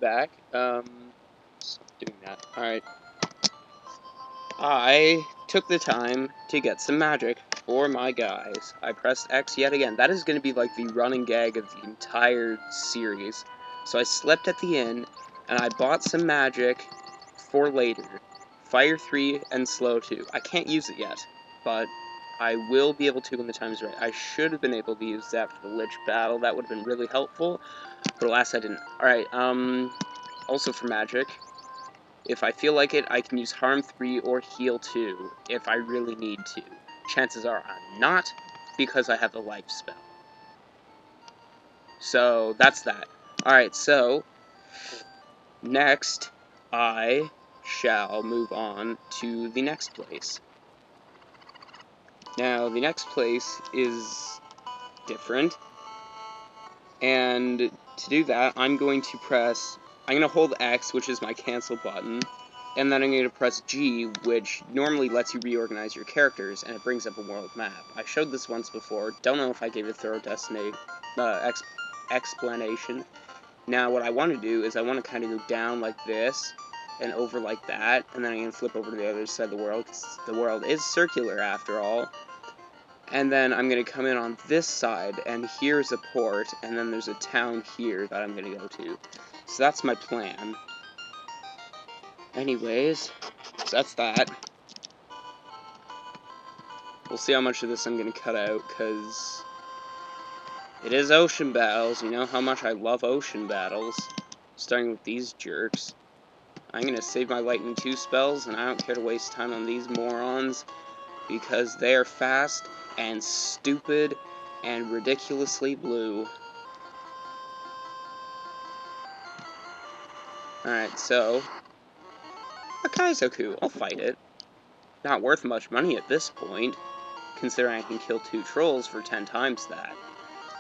back. Stop doing that. Alright. I took the time to get some magic for my guys. I pressed X yet again. That is going to be like the running gag of the entire series. So I slept at the inn, and I bought some magic for later. Fire 3 and Slow 2. I can't use it yet, but I will be able to when the time is right. I should have been able to use that for the Lich battle. That would have been really helpful, but alas I didn't. Alright, also for magic, if I feel like it, I can use Harm 3 or Heal 2 if I really need to. Chances are I'm not, because I have a life spell. So, that's that. Alright, so, next, I shall move on to the next place. Now, the next place is different, and to do that, I'm going to hold X, which is my cancel button, and then I'm going to press G, which normally lets you reorganize your characters, and it brings up a world map. I showed this once before, don't know if I gave a thorough explanation. Now, what I want to do is I want to kind of go down like this, and over like that, and then I'm going to flip over to the other side of the world, because the world is circular after all. And then I'm going to come in on this side, and here's a port, and then there's a town here that I'm going to go to. So that's my plan. Anyways, so that's that. We'll see how much of this I'm going to cut out, because it is ocean battles. You know how much I love ocean battles. Starting with these jerks. I'm going to save my Lightning 2 spells, and I don't care to waste time on these morons, because they are fast and stupid and ridiculously blue. Alright, so Akaizoku, I'll fight it. Not worth much money at this point, considering I can kill 2 trolls for 10 times that.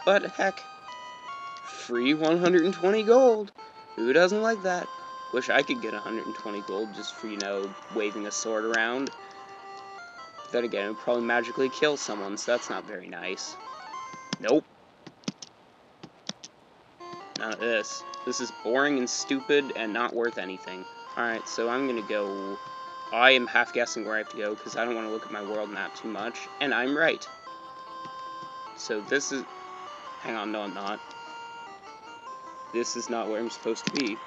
But heck, free 120 gold. Who doesn't like that? Wish I could get 120 gold just for, you know, waving a sword around. Then again, it would probably magically kill someone, so that's not very nice. Nope. None of this. This is boring and stupid and not worth anything. Alright, so I'm gonna go... I am half guessing where I have to go, because I don't want to look at my world map too much, and I'm right. So this is... Hang on, no I'm not. This is not where I'm supposed to be.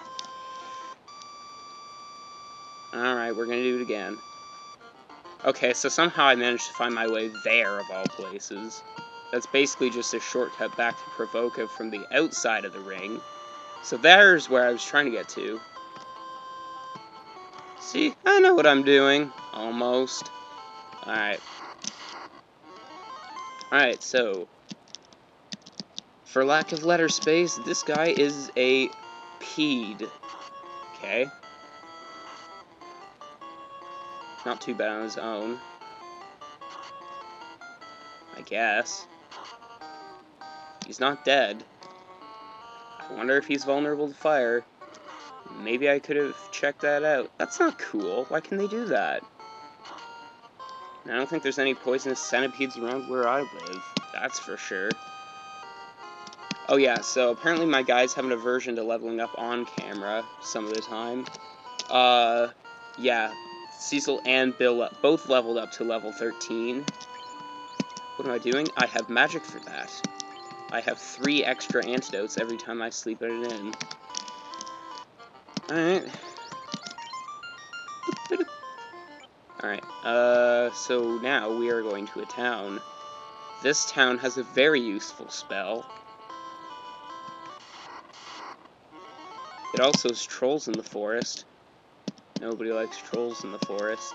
Alright, we're gonna do it again. Okay, so somehow I managed to find my way there, of all places. That's basically just a shortcut back to Provoca from the outside of the ring. So there's where I was trying to get to. See, I know what I'm doing. Almost. Alright. Alright, so... For lack of letter space, this guy is a peed. Okay. Not too bad on his own. I guess. He's not dead. I wonder if he's vulnerable to fire. Maybe I could have checked that out. That's not cool. Why can they do that? And I don't think there's any poisonous centipedes around where I live. That's for sure. Oh yeah, so apparently my guys have an aversion to leveling up on camera some of the time. Yeah. Cecil and Bill both leveled up to level 13. What am I doing? I have magic for that. I have 3 extra antidotes every time I sleep at an inn. Alright. Alright, so now we are going to a town. This town has a very useful spell. It also has trolls in the forest. Nobody likes trolls in the forest.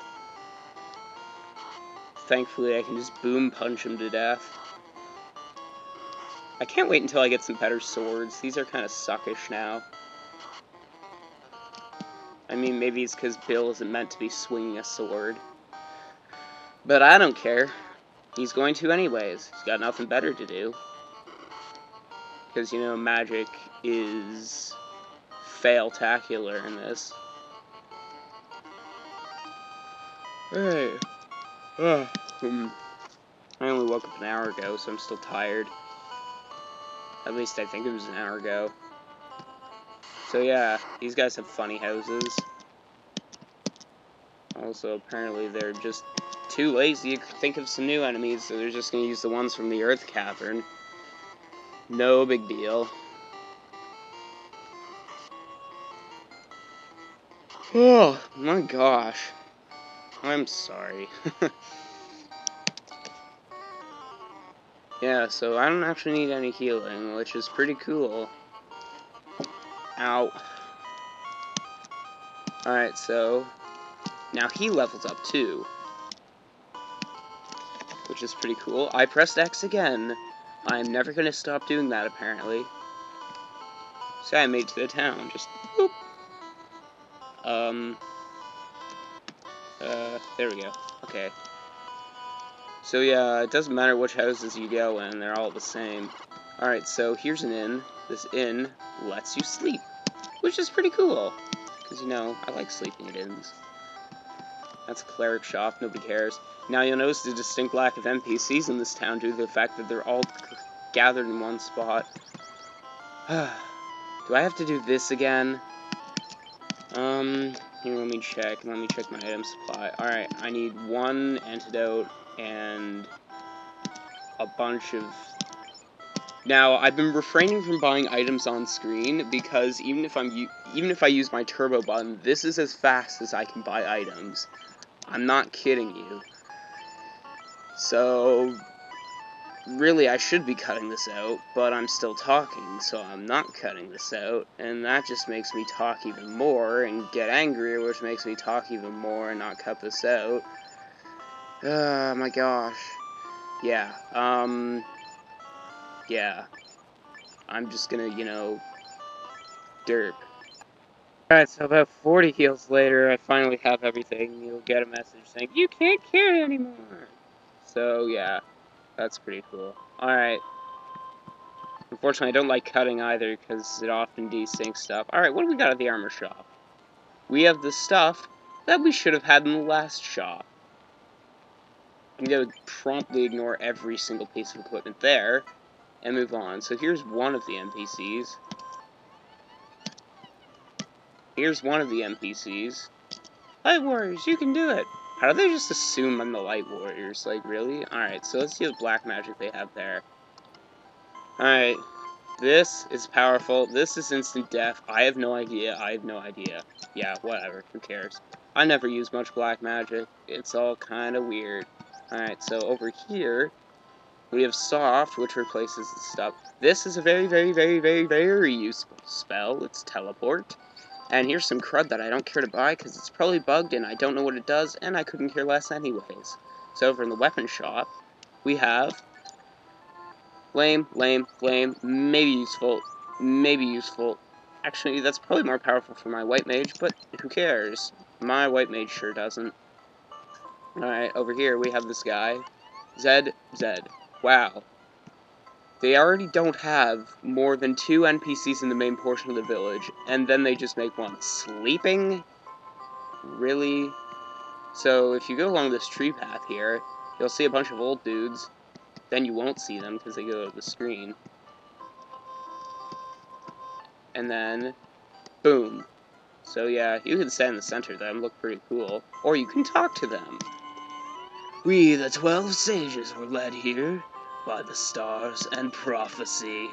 Thankfully, I can just boom punch him to death. I can't wait until I get some better swords. These are kind of suckish now. I mean, maybe it's because Bill isn't meant to be swinging a sword. But I don't care. He's going to anyways. He's got nothing better to do. Because, you know, magic is fail-tacular in this. Hey. I only woke up an hour ago, so I'm still tired. At least I think it was an hour ago. So yeah, these guys have funny houses. Also, apparently they're just too lazy to think of some new enemies, so they're just gonna use the ones from the Earth Cavern. No big deal. Oh my gosh. I'm sorry. Yeah, so I don't actually need any healing, which is pretty cool. Ow. Alright, so now he levels up too, which is pretty cool. I pressed X again. I'm never gonna stop doing that, apparently. So I made it to the town, just boop. There we go. Okay. So yeah, it doesn't matter which houses you go in, they're all the same. Alright, so here's an inn. This inn lets you sleep, which is pretty cool. Because, you know, I like sleeping at inns. That's a cleric shop, nobody cares. Now you'll notice the distinct lack of NPCs in this town due to the fact that they're all gathered in one spot. Do I have to do this again? Here, let me check my item supply. Alright, I need 1 antidote and a bunch of... Now, I've been refraining from buying items on screen because even if I use my turbo button, this is as fast as I can buy items. I'm not kidding you. So, really, I should be cutting this out, but I'm still talking, so I'm not cutting this out, and that just makes me talk even more and get angrier, which makes me talk even more and not cut this out. My gosh. Yeah, yeah. I'm just gonna, you know, derp. Alright, so about 40 heals later, I finally have everything. You'll get a message saying, you can't carry anymore! So, yeah, that's pretty cool. Alright. Unfortunately, I don't like cutting either, because it often desyncs stuff. Alright, what do we got at the armor shop? We have the stuff that we should have had in the last shop. I'm going to promptly ignore every single piece of equipment there, and move on. So here's one of the NPCs. Here's one of the NPCs. Light Warriors, you can do it! How do they just assume I'm the Light Warriors? Like, really? Alright, so let's see what black magic they have there. Alright. This is powerful. This is instant death. I have no idea. Yeah, whatever. Who cares? I never use much black magic. It's all kind of weird. Alright, so over here, we have soft, which replaces the stuff. This is a very, very, very, very, very useful spell. It's teleport. And here's some crud that I don't care to buy because it's probably bugged and I don't know what it does, and I couldn't care less anyways. So over in the weapon shop, we have lame, maybe useful. Actually, that's probably more powerful for my white mage, but who cares? My white mage sure doesn't. Alright, over here we have this guy. Zed. Wow. They already don't have more than 2 NPCs in the main portion of the village, and then they just make one. Sleeping? Really? So, if you go along this tree path here, you'll see a bunch of old dudes. Then you won't see them because they go to the screen. And then, boom. So yeah, you can stand in the center of them, look pretty cool. Or you can talk to them. We, the 12 sages, were led here by the stars and prophecy.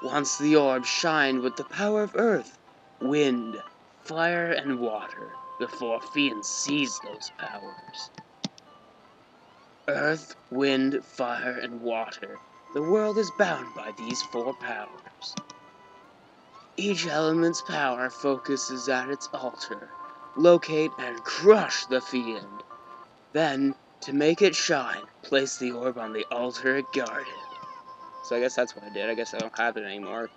Once the orb shined with the power of earth, wind, fire, and water, before fiends seized those powers. Earth, wind, fire, and water. The world is bound by these 4 powers. Each element's power focuses at its altar. Locate and crush the fiend. Then, to make it shine, place the orb on the altar it guarded. So I guess that's what I did. I guess I don't have it anymore.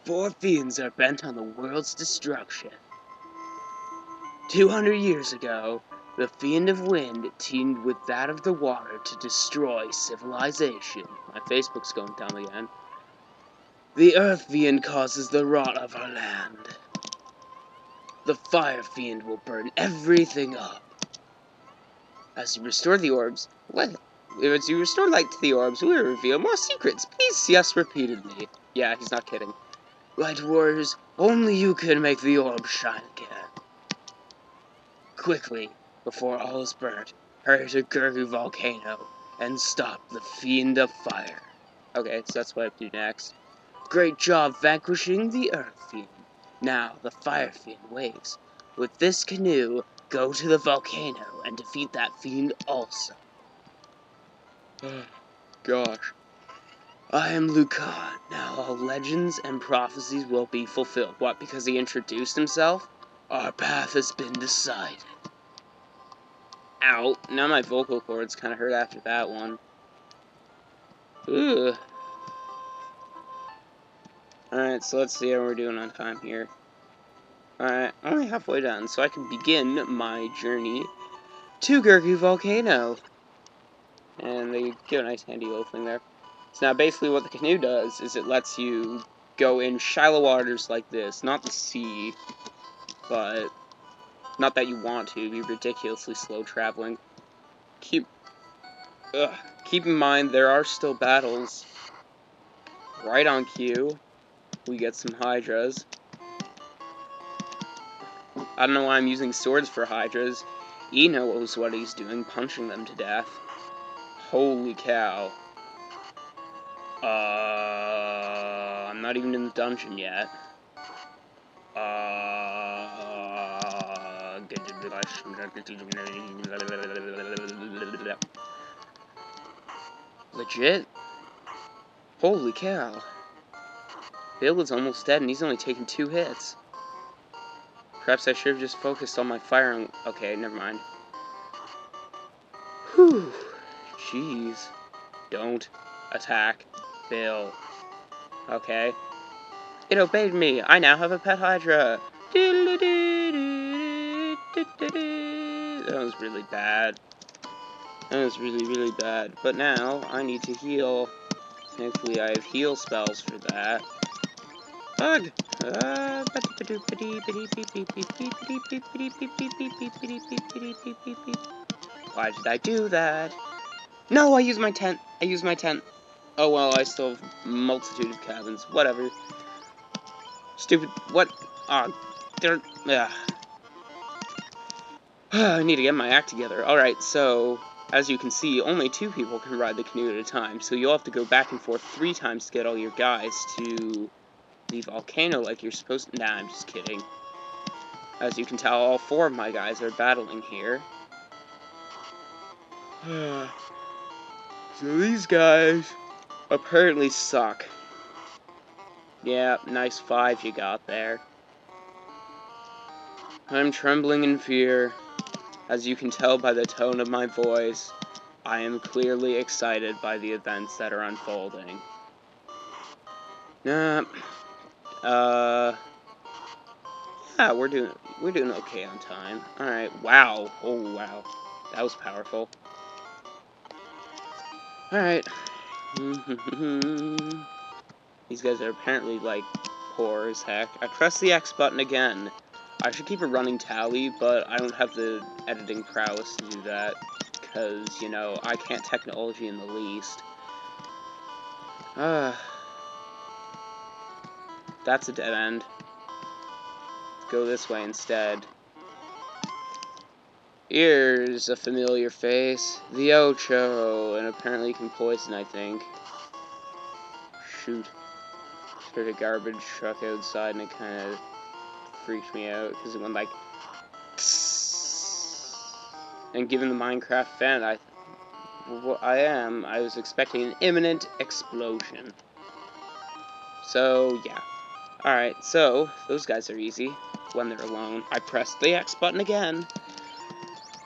4 fiends are bent on the world's destruction. 200 years ago, the Fiend of Wind teamed with that of the water to destroy civilization. My Facebook's going down again. The Earth Fiend causes the rot of our land. The Fire Fiend will burn everything up. As you restore the orbs, as you restore light to the orbs, we will reveal more secrets. Please see us repeatedly. Yeah, he's not kidding. Light Warriors, only you can make the orb shine again. Quickly, before all is burnt, hurry to Gurgu Volcano and stop the Fiend of Fire. Okay, so that's what I have to do next. Great job vanquishing the Earth Fiend. Now, the Fire Fiend waits. With this canoe, go to the volcano and defeat that fiend also. Gosh. I am Lucan. Now all legends and prophecies will be fulfilled. What, because he introduced himself? Our path has been decided. Ow. Now my vocal cords kind of hurt after that one. Ugh. Alright, so let's see how we're doing on time here. Alright, only halfway done, so I can begin my journey to Gurgu Volcano. And they give a nice handy little thing there. So now basically what the canoe does is it lets you go in shallow waters like this. Not the sea, but not that you want to. Be ridiculously slow traveling. Keep in mind there are still battles. Right on cue, we get some Hydras. I don't know why I'm using swords for Hydras. He knows what he's doing, punching them to death. Holy cow. I'm not even in the dungeon yet. Legit? Holy cow. Bill is almost dead and he's only taken 2 hits. Perhaps I should have just focused on my firing. Okay, never mind. Whew. Jeez. Don't attack Bill. Okay. It obeyed me. I now have a pet Hydra. That was really bad. That was really, really bad. But now, I need to heal. Thankfully, I have heal spells for that. Ugh! Why did I do that? No, I used my tent. I used my tent. Oh well, I still have a multitude of cabins. Whatever. Stupid. What? Ah, I need to get my act together. Alright, so, as you can see, only 2 people can ride the canoe at a time, so you'll have to go back and forth 3 times to get all your guys to the volcano like you're supposed to. Nah, I'm just kidding. As you can tell, all 4 of my guys are battling here. So these guys apparently suck. Yeah, nice 5 you got there. I'm trembling in fear. As you can tell by the tone of my voice, I am clearly excited by the events that are unfolding. Yeah, we're doing okay on time. Alright, wow. Oh, wow. That was powerful. Alright. These guys are apparently, like, poor as heck. I pressed the X button again. I should keep a running tally, but I don't have the editing prowess to do that. Because, you know, I can't technology in the least. That's a dead end. Go this way instead. Here's a familiar face. The Ocho. And apparently he can poison, I think. Shoot. Heard a garbage truck outside and it kind of freaked me out. Because it went like... And given the Minecraft fan I was expecting an imminent explosion. So, yeah. Alright, so, those guys are easy when they're alone. I pressed the X button again.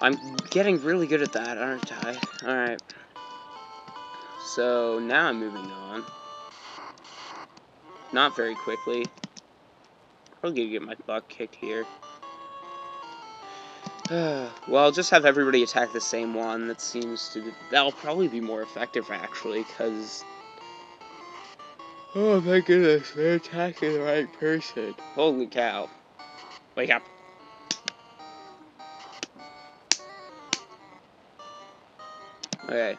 I'm getting really good at that, aren't I? Alright. So, now I'm moving on. Not very quickly. Probably gonna get my butt kicked here. Well, I'll just have everybody attack the same one. That seems to be... That'll probably be more effective, actually, because... Oh my goodness, they're attacking the right person. Holy cow. Wake up. Okay.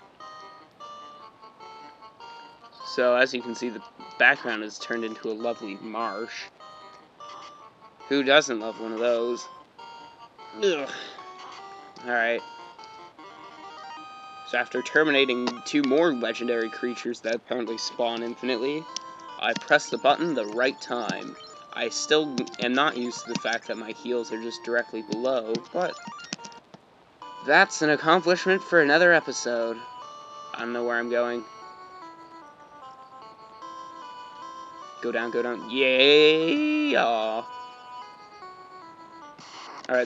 So, as you can see, the background is turned into a lovely marsh. Who doesn't love one of those? Ugh. Alright. So after terminating 2 more legendary creatures that apparently spawn infinitely, I pressed the button the right time. I still am not used to the fact that my heals are just directly below, but that's an accomplishment for another episode. I don't know where I'm going. Go down, go down. Yay! Alright,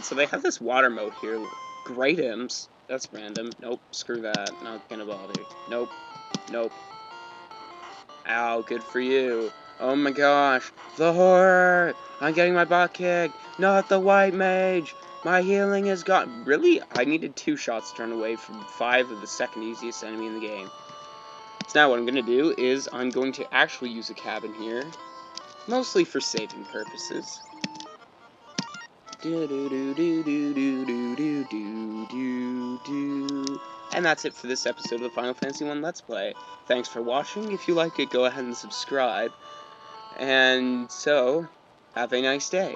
so they have this water mode here. Great imps. That's random. Nope, screw that. Not gonna bother. Nope. Nope. Ow, good for you. Oh my gosh. The horror! I'm getting my butt kicked! Not the white mage! My healing is gone. Really? I needed 2 shots to run away from 5 of the second easiest enemy in the game. So now what I'm gonna do is I'm going to actually use a cabin here. Mostly for saving purposes. And that's it for this episode of the Final Fantasy I Let's Play. Thanks for watching. If you like it, go ahead and subscribe. And so, have a nice day.